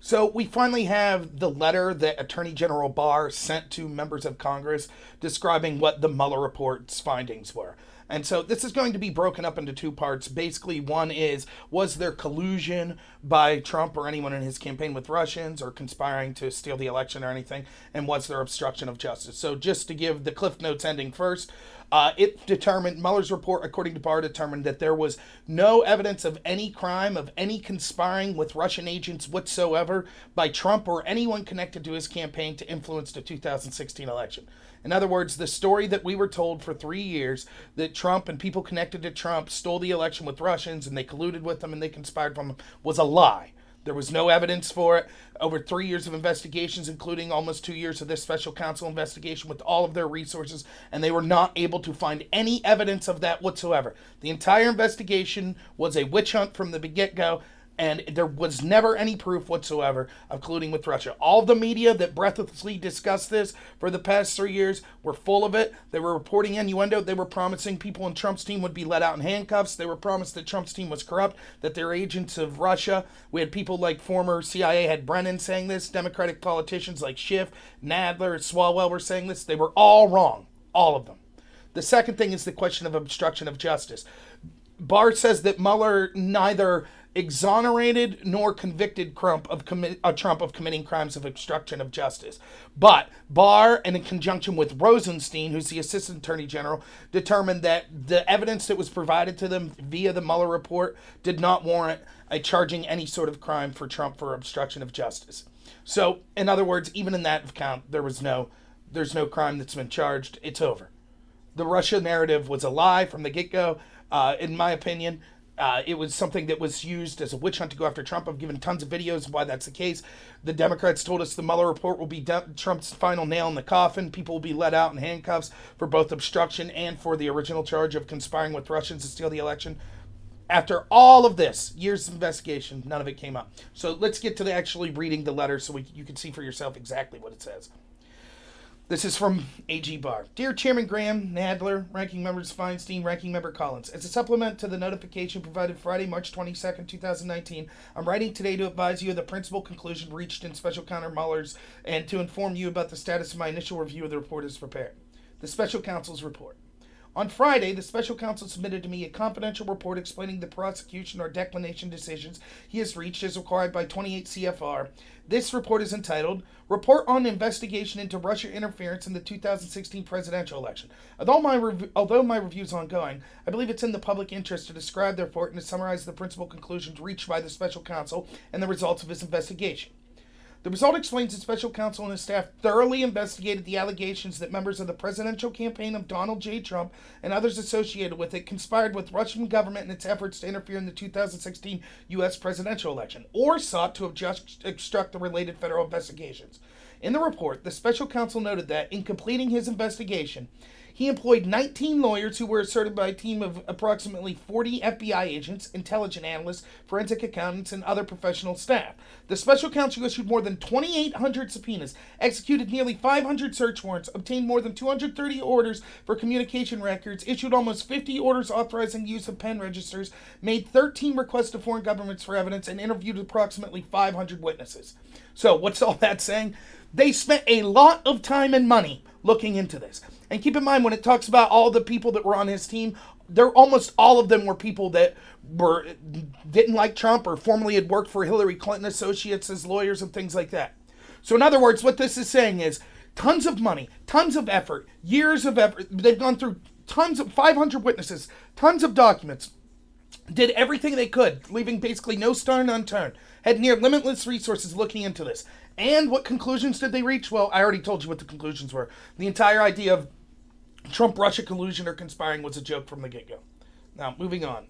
So we finally have the letter that Attorney General Barr sent to members of Congress describing what the Mueller report's findings were. And so this is going to be broken up into two parts. Basically, one is, was there collusion by Trump or anyone in his campaign with Russians or conspiring to steal the election or anything? And was there obstruction of justice? So just to give the Cliff Notes ending first, it determined, Mueller's report, according to Barr, determined that there was no evidence of any crime, of any conspiring with Russian agents whatsoever by Trump or anyone connected to his campaign to influence the 2016 election. In other words, the story that we were told for 3 years that Trump and people connected to Trump stole the election with Russians and they colluded with them and they conspired from them was a lie. There was no evidence for it. Over 3 years of investigations, including almost 2 years of this special counsel investigation with all of their resources, and they were not able to find any evidence of that whatsoever. The entire investigation was a witch hunt from the get-go, and there was never any proof whatsoever of colluding with Russia. All the media that breathlessly discussed this for the past 3 years were full of it. They were reporting innuendo. They were promising people in Trump's team would be let out in handcuffs. They were promised that Trump's team was corrupt, that they're agents of Russia. We had people like former CIA head Brennan saying this. Democratic politicians like Schiff, Nadler, Swalwell were saying this. They were all wrong. All of them. The second thing is the question of obstruction of justice. Barr says that Mueller neither exonerated nor convicted Trump of committing crimes of obstruction of justice. But Barr, and in conjunction with Rosenstein, who's the Assistant Attorney General, determined that the evidence that was provided to them via the Mueller report did not warrant charging any sort of crime for Trump for obstruction of justice. So, in other words, even in that count, there's no crime that's been charged. It's over. The Russia narrative was a lie from the get-go, in my opinion. It was something that was used as a witch hunt to go after Trump. I've given tons of videos of why that's the case. The Democrats told us the Mueller report will be Trump's final nail in the coffin. People will be let out in handcuffs for both obstruction and for the original charge of conspiring with Russians to steal the election. After all of this, years of investigation, none of it came up. So let's get to actually reading the letter so you can see for yourself exactly what it says. This is from A.G. Barr. Dear Chairman Graham, Nadler, Ranking Members Feinstein, Ranking Member Collins, as a supplement to the notification provided Friday, March 22nd, 2019, I'm writing today to advise you of the principal conclusion reached in Special Counsel Mueller's and to inform you about the status of my initial review of the report as prepared. The Special Counsel's report. On Friday, the Special Counsel submitted to me a confidential report explaining the prosecution or declination decisions he has reached as required by 28 CFR. This report is entitled, Report on Investigation into Russia Interference in the 2016 Presidential Election. Although my review is ongoing, I believe it's in the public interest to describe the report and to summarize the principal conclusions reached by the Special Counsel and the results of his investigation. The result explains that Special Counsel and his staff thoroughly investigated the allegations that members of the presidential campaign of Donald J. Trump and others associated with it conspired with Russian government in its efforts to interfere in the 2016 U.S. presidential election, or sought to obstruct the related federal investigations. In the report, the Special Counsel noted that, in completing his investigation, he employed 19 lawyers who were asserted by a team of approximately 40 FBI agents, intelligence analysts, forensic accountants, and other professional staff. The Special Counsel issued more than 2,800 subpoenas, executed nearly 500 search warrants, obtained more than 230 orders for communication records, issued almost 50 orders authorizing use of pen registers, made 13 requests to foreign governments for evidence, and interviewed approximately 500 witnesses. So, what's all that saying? They spent a lot of time and money looking into this. And keep in mind, when it talks about all the people that were on his team, almost all of them were people that didn't like Trump or formerly had worked for Hillary Clinton associates as lawyers and things like that. So in other words, what this is saying is tons of money, tons of effort, years of effort. They've gone through tons of 500 witnesses, tons of documents, did everything they could, leaving basically no stone unturned, had near limitless resources looking into this. And what conclusions did they reach? Well, I already told you what the conclusions were. The entire idea of Trump-Russia collusion or conspiring was a joke from the get-go. Now, moving on.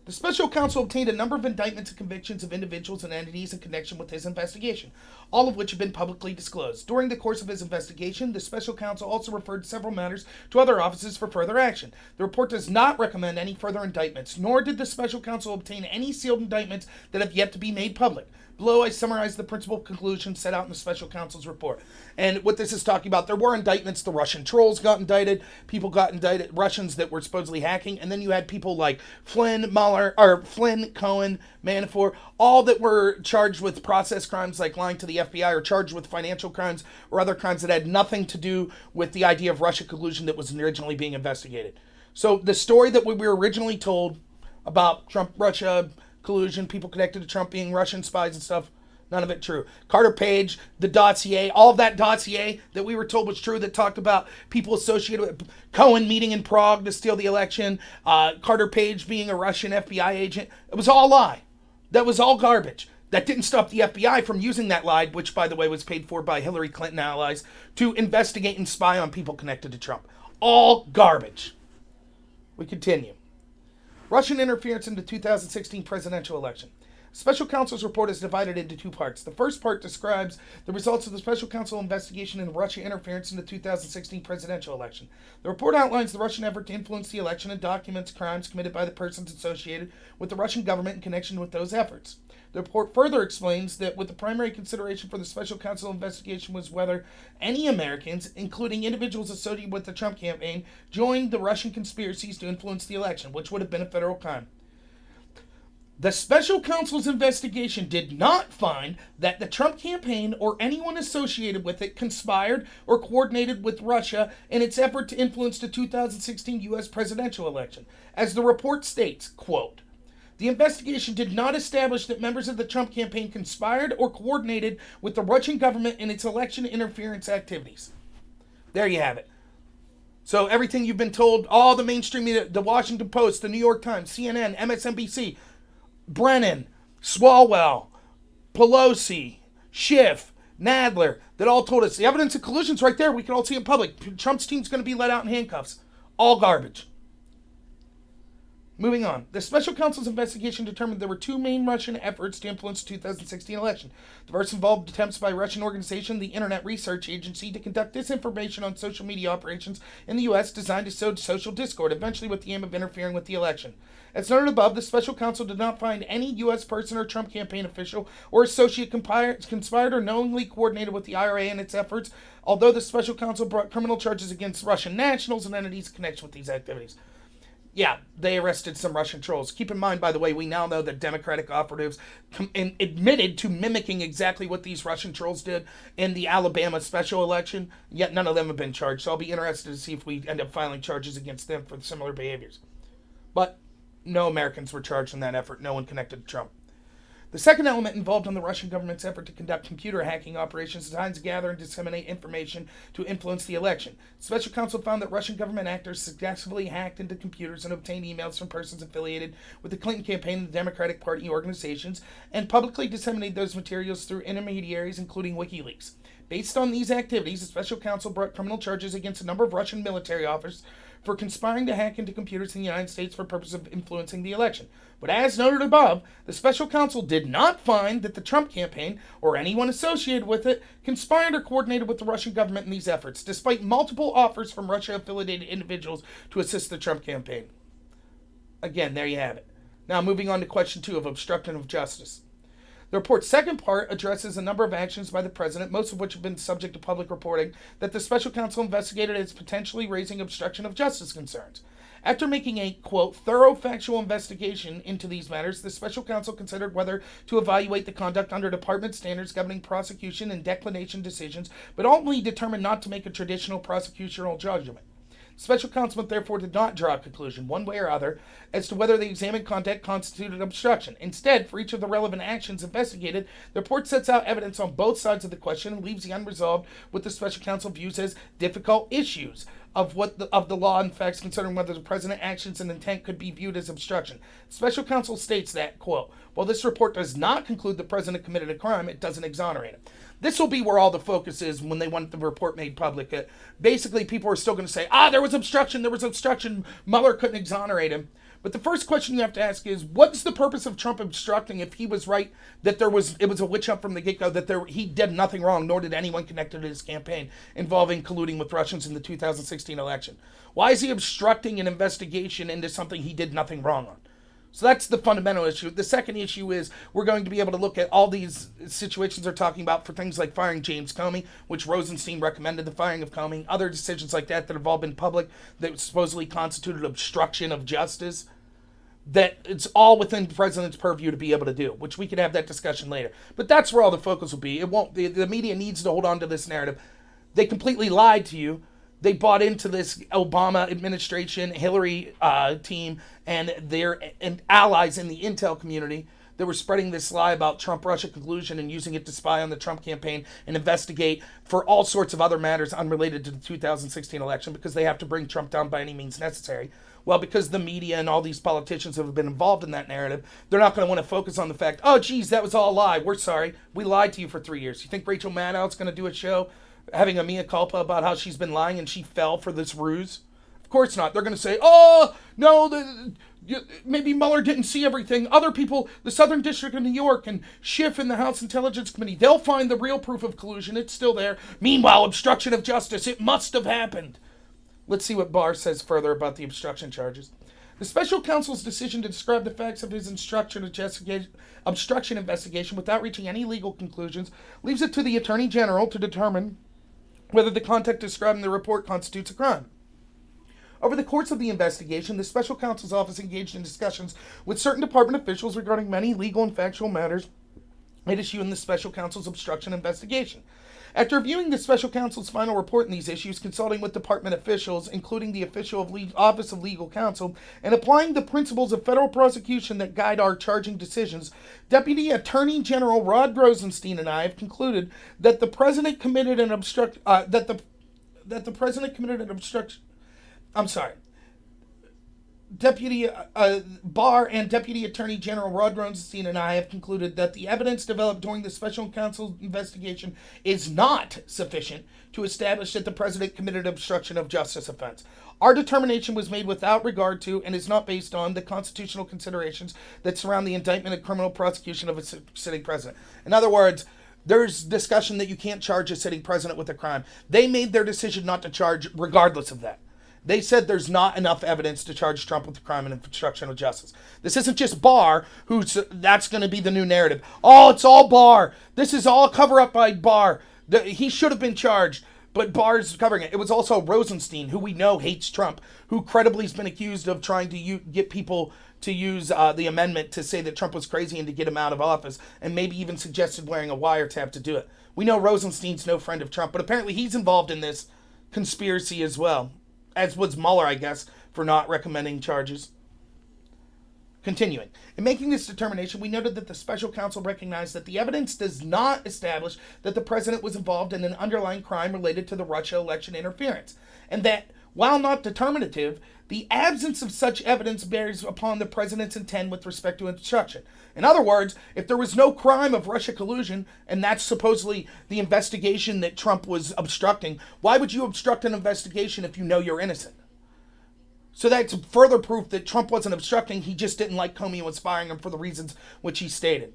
The Special Counsel obtained a number of indictments and convictions of individuals and entities in connection with his investigation, all of which have been publicly disclosed. During the course of his investigation, the Special Counsel also referred several matters to other offices for further action. The report does not recommend any further indictments, nor did the Special Counsel obtain any sealed indictments that have yet to be made public. Below, I summarize the principal conclusions set out in the Special Counsel's report. And what this is talking about, there were indictments. The Russian trolls got indicted. People got indicted, Russians that were supposedly hacking. And then you had people like Flynn, Mueller, Mueller, or Flynn, Cohen, Manafort, all that were charged with process crimes like lying to the FBI, or charged with financial crimes or other crimes that had nothing to do with the idea of Russia collusion that was originally being investigated. So the story that we were originally told about Trump-Russia collusion, people connected to Trump being Russian spies and stuff, none of it true. Carter Page, the dossier, all of that dossier that we were told was true that talked about people associated with Cohen meeting in Prague to steal the election, Carter Page being a Russian FBI agent, it was all a lie. That was all garbage. That didn't stop the FBI from using that lie, which, by the way, was paid for by Hillary Clinton allies, to investigate and spy on people connected to Trump. All garbage. We continue. Russian interference in the 2016 presidential election. Special counsel's report is divided into two parts. The first part describes the results of the special counsel investigation into Russian interference in the 2016 presidential election. The report outlines the Russian effort to influence the election and documents crimes committed by the persons associated with the Russian government in connection with those efforts. The report further explains that with the primary consideration for the special counsel investigation was whether any Americans, including individuals associated with the Trump campaign, joined the Russian conspiracies to influence the election, which would have been a federal crime. The special counsel's investigation did not find that the Trump campaign or anyone associated with it conspired or coordinated with Russia in its effort to influence the 2016 U.S. presidential election. As the report states, quote, the investigation did not establish that members of the Trump campaign conspired or coordinated with the Russian government in its election interference activities. There you have it. So everything you've been told, all the mainstream media, the Washington Post, the New York Times, CNN, MSNBC, Brennan, Swalwell, Pelosi, Schiff, Nadler, that all told us the evidence of collusion's right there. We can all see it in public. Trump's team's going to be let out in handcuffs. All garbage. Moving on. The special counsel's investigation determined there were two main Russian efforts to influence the 2016 election. The first involved attempts by a Russian organization, the Internet Research Agency, to conduct disinformation on social media operations in the U.S. designed to sow social discord, eventually with the aim of interfering with the election. As noted above, the special counsel did not find any U.S. person or Trump campaign official or associate conspired or knowingly coordinated with the IRA in its efforts, although the special counsel brought criminal charges against Russian nationals and entities in connection with these activities. Yeah, they arrested some Russian trolls. Keep in mind, by the way, we now know that Democratic operatives admitted to mimicking exactly what these Russian trolls did in the Alabama special election, yet none of them have been charged. So I'll be interested to see if we end up filing charges against them for similar behaviors. But no Americans were charged in that effort, no one connected to Trump. The second element involved in the Russian government's effort to conduct computer hacking operations designed to gather and disseminate information to influence the election. Special counsel found that Russian government actors successfully hacked into computers and obtained emails from persons affiliated with the Clinton campaign and the Democratic Party organizations, and publicly disseminated those materials through intermediaries, including WikiLeaks. Based on these activities, the special counsel brought criminal charges against a number of Russian military officers for conspiring to hack into computers in the United States for purpose of influencing the election. But as noted above, the special counsel did not find that the Trump campaign or anyone associated with it conspired or coordinated with the Russian government in these efforts, despite multiple offers from Russia-affiliated individuals to assist the Trump campaign. Again, there you have it. Now moving on to question 2 of obstruction of justice. The report's second part addresses a number of actions by the president, most of which have been subject to public reporting, that the special counsel investigated as potentially raising obstruction of justice concerns. After making a, quote, thorough factual investigation into these matters, the special counsel considered whether to evaluate the conduct under department standards governing prosecution and declination decisions, but ultimately determined not to make a traditional prosecutorial judgment. Special counsel therefore did not draw a conclusion, one way or other, as to whether the examined conduct constituted obstruction. Instead, for each of the relevant actions investigated, the report sets out evidence on both sides of the question and leaves the unresolved what the special counsel views as difficult issues of the law and facts concerning whether the president's actions and intent could be viewed as obstruction. Special counsel states that, quote, while this report does not conclude the president committed a crime, it doesn't exonerate him. This will be where all the focus is when they want the report made public. Basically, people are still going to say, there was obstruction, Mueller couldn't exonerate him. But the first question you have to ask is, what's the purpose of Trump obstructing if he was right that it was a witch hunt from the get-go, that he did nothing wrong, nor did anyone connected to his campaign involving colluding with Russians in the 2016 election? Why is he obstructing an investigation into something he did nothing wrong on? So that's the fundamental issue. The second issue is we're going to be able to look at all these situations they're talking about for things like firing James Comey, which Rosenstein recommended the firing of Comey, other decisions like that have all been public that supposedly constituted obstruction of justice. that it's all within the president's purview to be able to do, which we could have that discussion later. But that's where all the focus will be. It won't. The media needs to hold on to this narrative. They completely lied to you. They bought into this Obama administration, Hillary team, and their allies in the intel community that were spreading this lie about Trump-Russia collusion and using it to spy on the Trump campaign and investigate for all sorts of other matters unrelated to the 2016 election because they have to bring Trump down by any means necessary. Well, because the media and all these politicians have been involved in that narrative, they're not going to want to focus on the fact, oh, geez, that was all a lie. We're sorry. We lied to you for 3 years. You think Rachel Maddow's going to do a show having a mea culpa about how she's been lying and she fell for this ruse? Of course not. They're going to say, oh, no, maybe Mueller didn't see everything. Other people, the Southern District of New York and Schiff in the House Intelligence Committee, they'll find the real proof of collusion. It's still there. Meanwhile, obstruction of justice, it must have happened. Let's see what Barr says further about the obstruction charges. The special counsel's decision to describe the facts of his obstruction investigation without reaching any legal conclusions leaves it to the Attorney General to determine whether the conduct described in the report constitutes a crime. Over the course of the investigation, the special counsel's office engaged in discussions with certain department officials regarding many legal and factual matters at issue in the special counsel's obstruction investigation. After reviewing the special counsel's final report in these issues, consulting with department officials, including the Office of Legal Counsel, and applying the principles of federal prosecution that guide our charging decisions, Deputy Attorney General Rod Rosenstein and I have concluded that the president committed an obstruction. Deputy Barr and Deputy Attorney General Rod Rosenstein and I have concluded that the evidence developed during the special counsel investigation is not sufficient to establish that the president committed obstruction of justice offense. Our determination was made without regard to and is not based on the constitutional considerations that surround the indictment and criminal prosecution of a sitting president. In other words, there's discussion that you can't charge a sitting president with a crime. They made their decision not to charge regardless of that. They said there's not enough evidence to charge Trump with the crime and obstruction of justice. This isn't just Barr, that's going to be the new narrative. Oh, it's all Barr. This is all a cover-up by Barr. He should have been charged, but Barr's covering it. It was also Rosenstein, who we know hates Trump, who credibly has been accused of trying to get people to use the amendment to say that Trump was crazy and to get him out of office, and maybe even suggested wearing a wiretap to do it. We know Rosenstein's no friend of Trump, but apparently he's involved in this conspiracy as well. As was Mueller, I guess, for not recommending charges. Continuing. In making this determination, we noted that the special counsel recognized that the evidence does not establish that the president was involved in an underlying crime related to the Russia election interference, and that, while not determinative, the absence of such evidence bears upon the president's intent with respect to obstruction. In other words, if there was no crime of Russia collusion, and that's supposedly the investigation that Trump was obstructing, why would you obstruct an investigation if you know you're innocent? So that's further proof that Trump wasn't obstructing, he just didn't like Comey and was firing him for the reasons which he stated.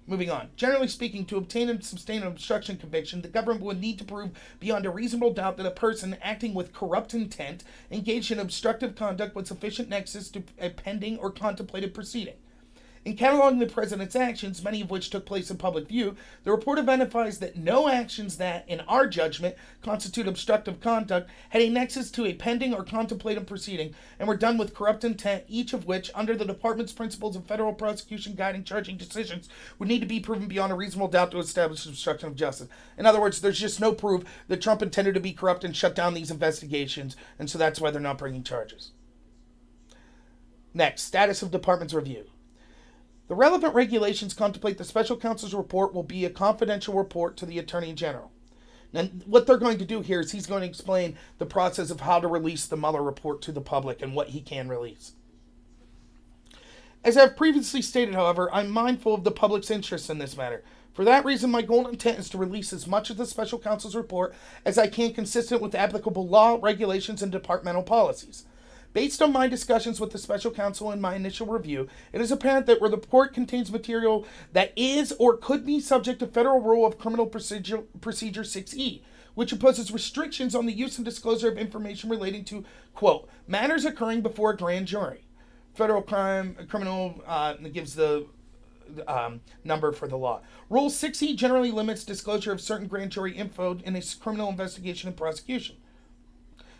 Moving on. Generally speaking, to obtain and sustain an obstruction conviction, the government would need to prove beyond a reasonable doubt that a person acting with corrupt intent engaged in obstructive conduct with sufficient nexus to a pending or contemplated proceeding. In cataloging the president's actions, many of which took place in public view, the report identifies that no actions that, in our judgment, constitute obstructive conduct had a nexus to a pending or contemplated proceeding and were done with corrupt intent, each of which, under the department's principles of federal prosecution guiding charging decisions, would need to be proven beyond a reasonable doubt to establish obstruction of justice. In other words, there's just no proof that Trump intended to be corrupt and shut down these investigations, and so that's why they're not bringing charges. Next, status of department's review. The relevant regulations contemplate the special counsel's report will be a confidential report to the Attorney General. And what they're going to do here is he's going to explain the process of how to release the Mueller report to the public and what he can release. As I've previously stated, however, I'm mindful of the public's interest in this matter. For that reason, my goal and intent is to release as much of the special counsel's report as I can consistent with applicable law, regulations, and departmental policies. Based on my discussions with the special counsel in my initial review, it is apparent that where the report contains material that is or could be subject to Federal Rule of Criminal Procedure 6E, which imposes restrictions on the use and disclosure of information relating to, quote, matters occurring before a grand jury. Federal criminal gives the number for the law. Rule 6E generally limits disclosure of certain grand jury info in a criminal investigation and prosecution.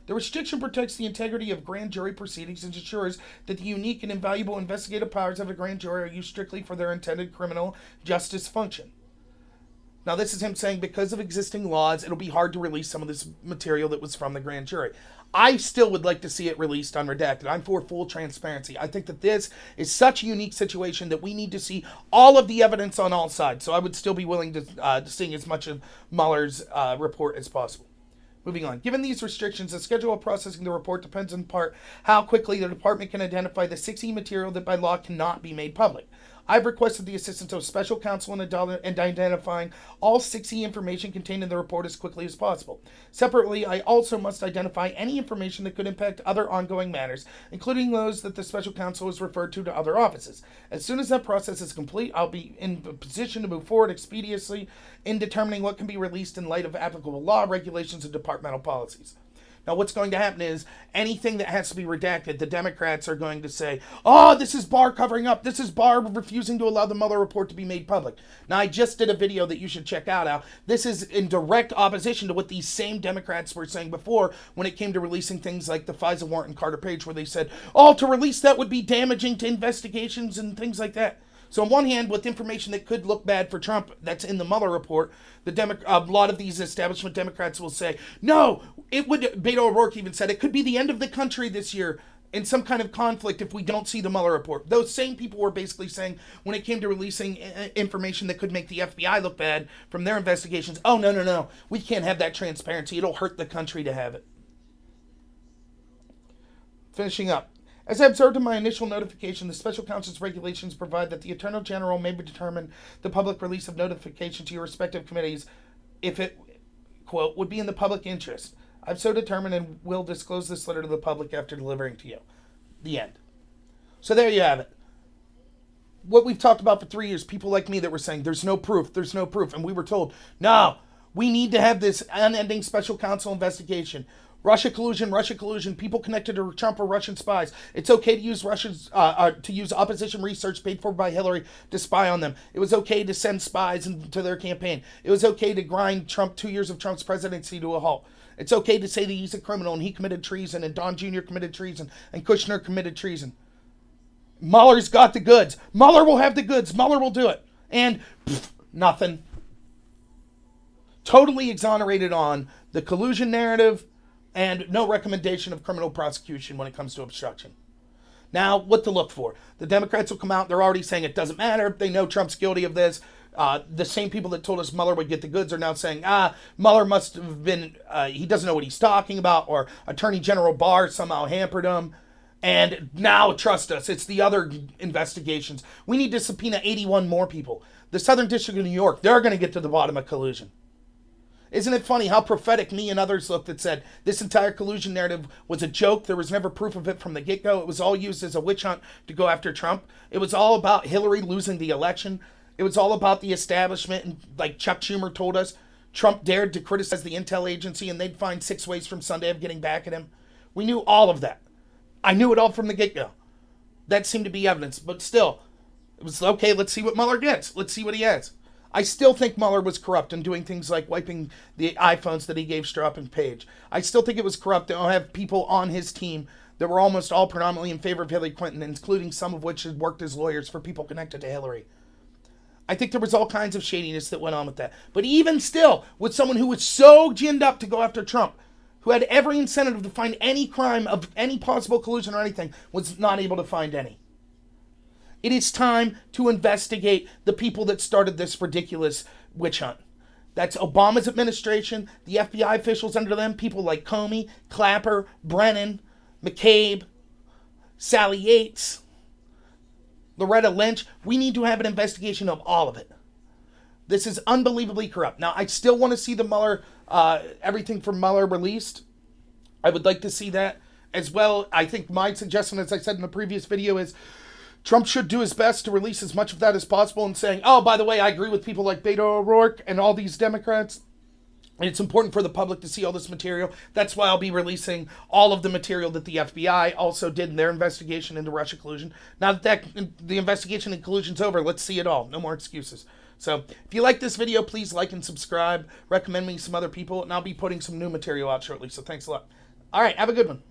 The restriction protects the integrity of grand jury proceedings and ensures that the unique and invaluable investigative powers of a grand jury are used strictly for their intended criminal justice function. Now, this is him saying because of existing laws, it'll be hard to release some of this material that was from the grand jury. I still would like to see it released unredacted. I'm for full transparency. I think that this is such a unique situation that we need to see all of the evidence on all sides. So I would still be willing to see as much of Mueller's report as possible. Moving on. Given these restrictions, the schedule of processing the report depends in part how quickly the department can identify the 6E material that by law cannot be made public. I've requested the assistance of special counsel in identifying all 6E information contained in the report as quickly as possible. Separately, I also must identify any information that could impact other ongoing matters, including those that the special counsel has referred to other offices. As soon as that process is complete, I'll be in a position to move forward expeditiously in determining what can be released in light of applicable law, regulations, and departmental policies. Now, what's going to happen is anything that has to be redacted, the Democrats are going to say, oh, this is Barr covering up. This is Barr refusing to allow the Mueller report to be made public. Now, I just did a video that you should check out. Now, this is in direct opposition to what these same Democrats were saying before when it came to releasing things like the FISA warrant and Carter Page, where they said, oh, to release that would be damaging to investigations and things like that. So on one hand, with information that could look bad for Trump that's in the Mueller report, a lot of these establishment Democrats will say, no, it would, Beto O'Rourke even said, it could be the end of the country this year in some kind of conflict if we don't see the Mueller report. Those same people were basically saying when it came to releasing information that could make the FBI look bad from their investigations, oh, no, we can't have that transparency. It'll hurt the country to have it. Finishing up. As I observed in my initial notification, the special counsel's regulations provide that the Attorney General may determine the public release of notification to your respective committees if it, quote, would be in the public interest. I've so determined and will disclose this letter to the public after delivering to you. The end. So there you have it. What we've talked about for 3 years, people like me that were saying, there's no proof. And we were told, no, we need to have this unending special counsel investigation. Russia collusion, people connected to Trump or Russian spies. It's okay to use use opposition research paid for by Hillary to spy on them. It was okay to send spies into their campaign. It was okay to grind 2 years of Trump's presidency to a halt. It's okay to say that he's a criminal and he committed treason and Don Jr. committed treason and Kushner committed treason. Mueller's got the goods. Mueller will have the goods. Mueller will do it. And nothing. Totally exonerated on the collusion narrative, and no recommendation of criminal prosecution when it comes to obstruction. Now, what to look for? The Democrats will come out. They're already saying it doesn't matter. They know Trump's guilty of this. The same people that told us Mueller would get the goods are now saying, Mueller must have been, he doesn't know what he's talking about, or Attorney General Barr somehow hampered him. And now, trust us, it's the other investigations. We need to subpoena 81 more people. The Southern District of New York, they're going to get to the bottom of collusion. Isn't it funny how prophetic me and others looked that said this entire collusion narrative was a joke? There was never proof of it from the get-go. It was all used as a witch hunt to go after Trump. It was all about Hillary losing the election. It was all about the establishment. And like Chuck Schumer told us, Trump dared to criticize the intel agency and they'd find 6 ways from Sunday of getting back at him. We knew all of that. I knew it all from the get-go. That seemed to be evidence. But still, it was okay, let's see what Mueller gets. Let's see what he has. I still think Mueller was corrupt in doing things like wiping the iPhones that he gave Strzok and Page. I still think it was corrupt to have people on his team that were almost all predominantly in favor of Hillary Clinton, including some of which had worked as lawyers for people connected to Hillary. I think there was all kinds of shadiness that went on with that. But even still, with someone who was so ginned up to go after Trump, who had every incentive to find any crime of any possible collusion or anything, was not able to find any. It is time to investigate the people that started this ridiculous witch hunt. That's Obama's administration, the FBI officials under them, people like Comey, Clapper, Brennan, McCabe, Sally Yates, Loretta Lynch. We need to have an investigation of all of it. This is unbelievably corrupt. Now, I still want to see the Mueller, everything from Mueller released. I would like to see that as well. I think my suggestion, as I said in the previous video, is Trump should do his best to release as much of that as possible and saying, oh, by the way, I agree with people like Beto O'Rourke and all these Democrats. And it's important for the public to see all this material. That's why I'll be releasing all of the material that the FBI also did in their investigation into Russia collusion. Now that the investigation and collusion's over, let's see it all. No more excuses. So if you like this video, please like and subscribe. Recommend me some other people, and I'll be putting some new material out shortly. So thanks a lot. All right, have a good one.